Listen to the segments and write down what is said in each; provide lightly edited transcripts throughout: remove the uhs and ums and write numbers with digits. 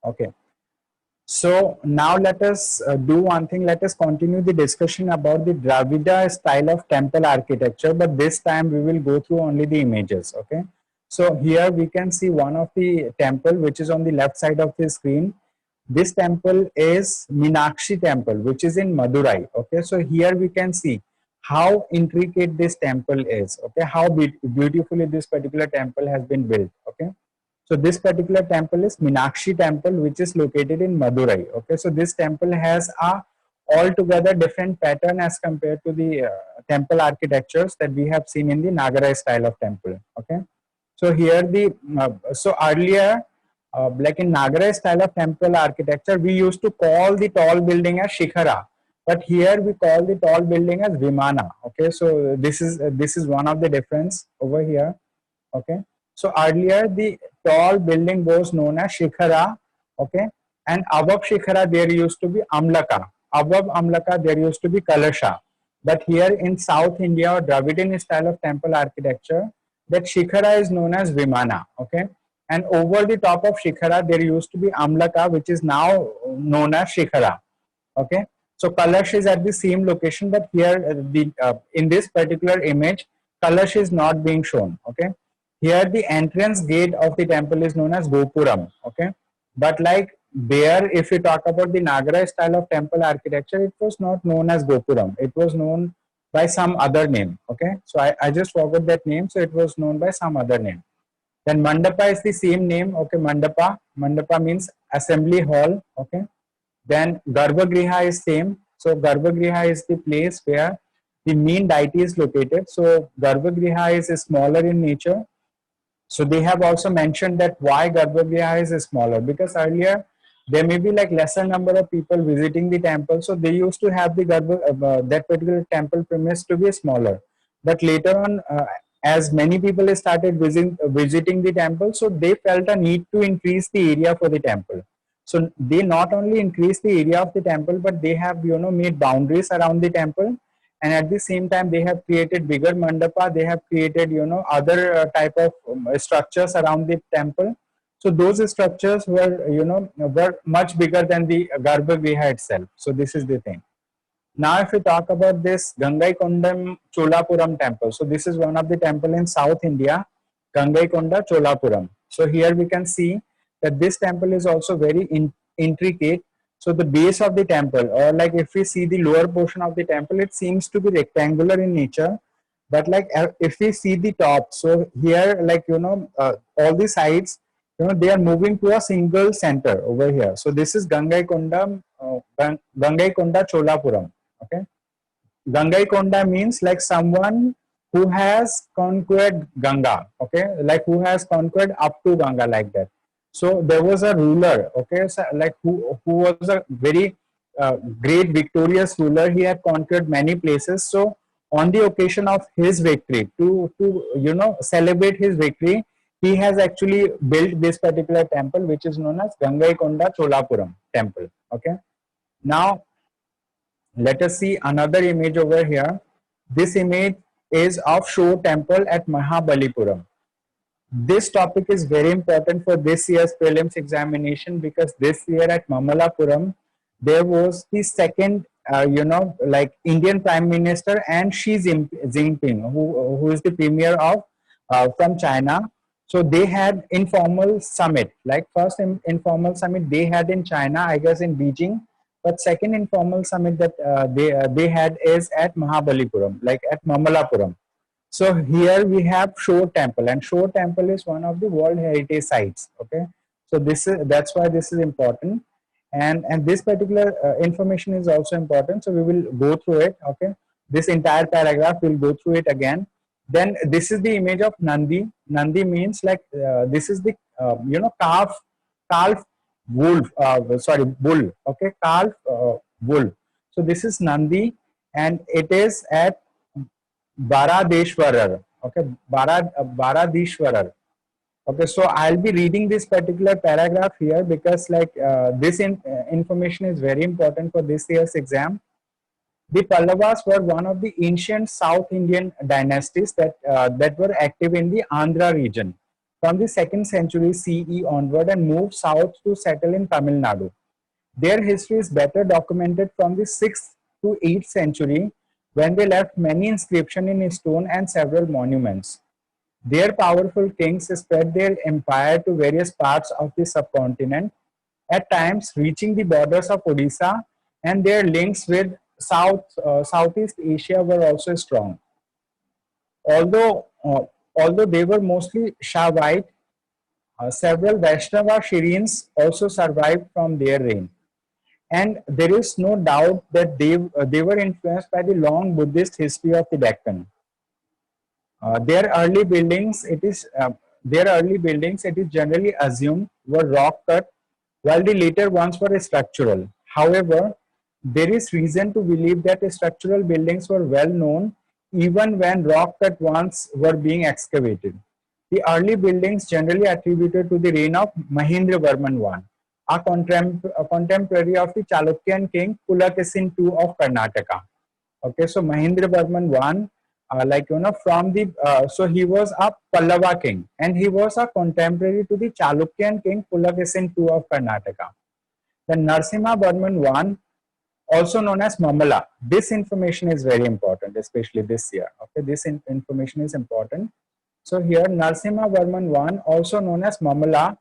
Okay. So now let us do one thing. Let us continue the discussion about the Dravida style of temple architecture, but this time we will go through only the images. Okay. So here we can see one of the temple which is on the left side of the screen. This temple is Meenakshi temple, which is in Madurai. Okay. So here we can see how intricate this temple is. Okay. How beautifully this particular temple has been built. Okay. So this particular temple is Meenakshi temple, which is located in Madurai. Okay, so this temple has a altogether different pattern as compared to the temple architectures that we have seen in the Nagarai style of temple. Okay, so here the so earlier, like in Nagarai style of temple architecture, we used to call the tall building as Shikhara, but here we call the tall building as Vimana. Okay, so this is one of the difference over here. Okay, so earlier the tall building was known as Shikhara. Okay, and above Shikhara there used to be Amlaka. Above Amlaka there used to be Kalasha. But here in South India or Dravidian style of temple architecture, that Shikhara is known as Vimana. Okay, and over the top of Shikhara there used to be Amlaka, which is now known as Shikhara. Okay, so Kalash is at the same location, but here the in this particular image, Kalash is not being shown. Okay, here the entrance gate of the temple is known as Gopuram. Okay, but like there, if we talk about the Nagara style of temple architecture, it was not known as Gopuram. It was known by some other name. Okay, so I just forgot that name, so it was known by some other name. Then Mandapa is the same name. Okay, Mandapa means assembly hall. Okay, then Garbhagriha is same. So Garbhagriha is the place where the main deity is located. So Garbhagriha is smaller in nature. So they have also mentioned that why Garbhagriha is smaller, because earlier there may be like lesser number of people visiting the temple. So they used to have the that particular temple premise to be smaller. But later on, as many people started visiting the temple, so they felt a need to increase the area for the temple. So they not only increase the area of the temple, but they have made boundaries around the temple, and at the same time they have created bigger mandapa. They have created other type of structures around the temple. So those structures were much bigger than the Garbhagriha itself. So this is the thing. Now, if we talk about this Gangaikondam Cholapuram temple, so this is one of the temple in South India, Gangaikonda Cholapuram. So here we can see that this temple is also very intricate. So the base of the temple, or like if we see the lower portion of the temple, it seems to be rectangular in nature. But like if we see the top, so here like all the sides, they are moving to a single center over here. So this is Gangaikonda Cholapuram. Okay, Gangaikonda means like someone who has conquered Ganga. Okay, like who has conquered up to Ganga, like that. So there was a ruler. Okay, so like who was a very great victorious ruler. He had conquered many places. So on the occasion of his victory, to celebrate his victory, he has actually built this particular temple, which is known as Gangaikonda Cholapuram temple. Okay, now let us see another image over here. This image is of Shore temple at Mahabalipuram. This topic is very important for this year's prelims examination, because this year at Mamalapuram there was the second like Indian Prime Minister, and Xi Jinping, who is the premier of from China. So they had informal summit, like first informal summit they had in China, I guess in Beijing, but second informal summit that they had is at Mahabalipuram, like at Mamalapuram. So here we have Shore Temple, and Shore Temple is one of the World Heritage Sites. Okay, so that's why this is important, and this particular information is also important. So we will go through it. Okay, this entire paragraph we'll go through it again. Then this is the image of Nandi. Nandi means like this is the calf wolf. Sorry, bull. Okay, calf bull. So this is Nandi, and it is at Baradeshwarar. Okay, Baradeshwarar. Okay, so I'll be reading this particular paragraph here, because like this information is very important for this year's exam. The Pallavas were one of the ancient South Indian dynasties that were active in the Andhra region. from the 2nd century CE onward and moved south to settle in Tamil Nadu. Their history is better documented from the 6th to 8th century, when they left many inscriptions in stone and several monuments. Their powerful kings spread their empire to various parts of the subcontinent, at times reaching the borders of Odisha, and their links with Southeast Asia were also strong. Although, although they were mostly Shaivite, several Vaishnava Shirins also survived from their reign. And there is no doubt that they were influenced by the long Buddhist history of the Deccan. Their early buildings, it is generally assumed were rock cut, while the later ones were structural. However, there is reason to believe that structural buildings were well known even when rock cut ones were being excavated. The early buildings generally attributed to the reign of Mahendravarman I, a contemporary of the Chalukyan king Pulakeshin II of Karnataka. Okay, so Mahendravarman I, from the so he was a Pallava king, and he was a contemporary to the Chalukyan king Pulakeshin II of Karnataka. The Narasimha Varman I, also known as Mamala. This information is very important, especially this year. Okay, this information is important. So here Narasimha Varman I, also known as Mamala,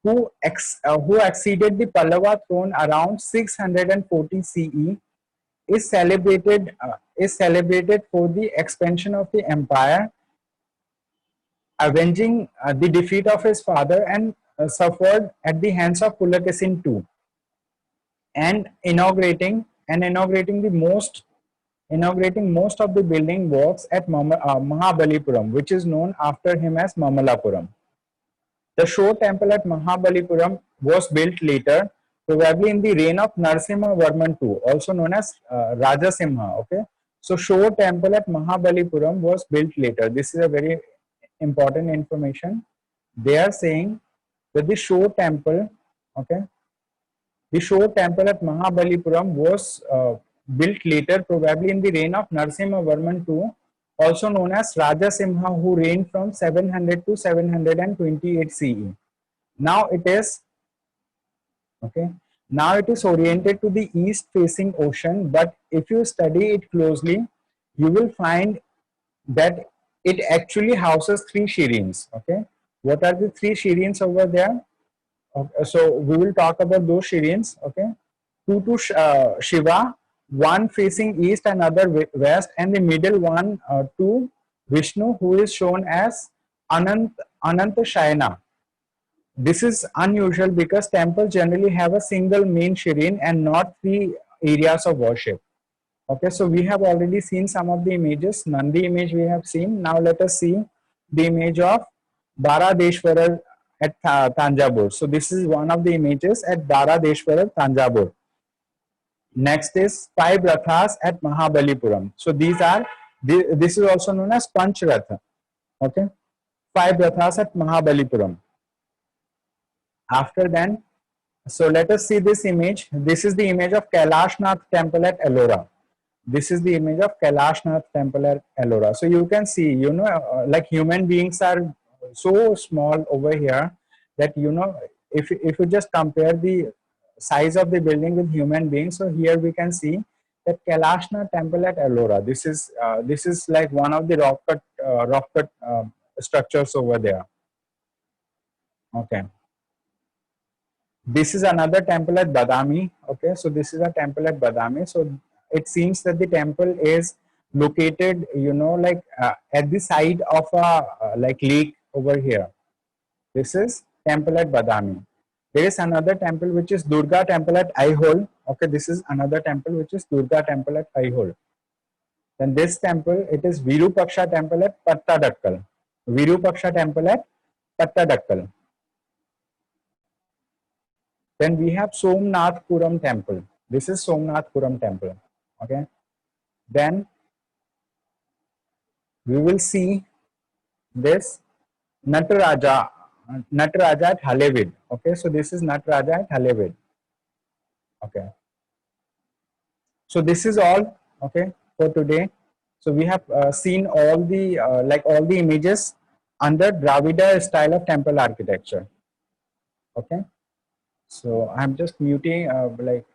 who acceded the Pallava throne around 640 CE, is celebrated for the expansion of the empire, avenging the defeat of his father and suffered at the hands of Pulakeshin II, and inaugurating most of the building works at Mahabalipuram, which is known after him as Mamalapuram. The Shore temple at Mahabalipuram was built later, probably in the reign of Narasimha Varman II, also known as Rajasimha. Okay, so Shore temple at Mahabalipuram was built later. This is a very important information. They are saying that the Shore temple, okay, the Shore temple at Mahabalipuram was built later, probably in the reign of Narasimha Varman II, also known as Rajasimha, who reigned from 700 to 728 CE. Now it is oriented to the east facing ocean, but if you study it closely, you will find that it actually houses 3 shirins. Okay, what are the 3 shirins over there? Okay, so we will talk about those shirins. Okay, 2 to Shiva, 1 facing east and other west, and the middle one to Vishnu, who is shown as Ananta Shayana. This is unusual because temples generally have a single main shirin and not 3 areas of worship. Okay, so we have already seen some of the images. Nandi image we have seen. Now let us see the image of Daradeshwarar at Thanjavur. So this is one of the images at Daradeshwarar, Thanjavur. Next is 5 rathas at Mahabalipuram. So this is also known as Panch Ratha. Okay, 5 rathas at Mahabalipuram. After then, so let us see this image. This is the image of Kailashnath temple at Ellora. This is the image of Kailashnath temple at Ellora. So you can see, like human beings are so small over here that, if you just compare the size of the building with human beings, so here we can see that Kailashnath temple at Ellora. This is like one of the rock cut structures over there. Okay. This is another temple at Badami. Okay, so this is a temple at Badami. So it seems that the temple is located, at the side of a lake over here. This is temple at Badami. There is another temple which is Durga temple at Aihole. Okay, this is another temple which is Durga temple at Aihole. Then this temple, it is Virupaksha temple at Pattadakkal. Virupaksha temple at Pattadakkal. Then we have Somnathpuram temple. This is Somnathpuram temple. Okay. Then we will see this Nataraja at Halevid. Okay, so this is Nataraja at Halevid. Okay. So this is all. Okay, for today. So we have seen all the images under Dravida style of temple architecture. Okay. So I'm just muting, like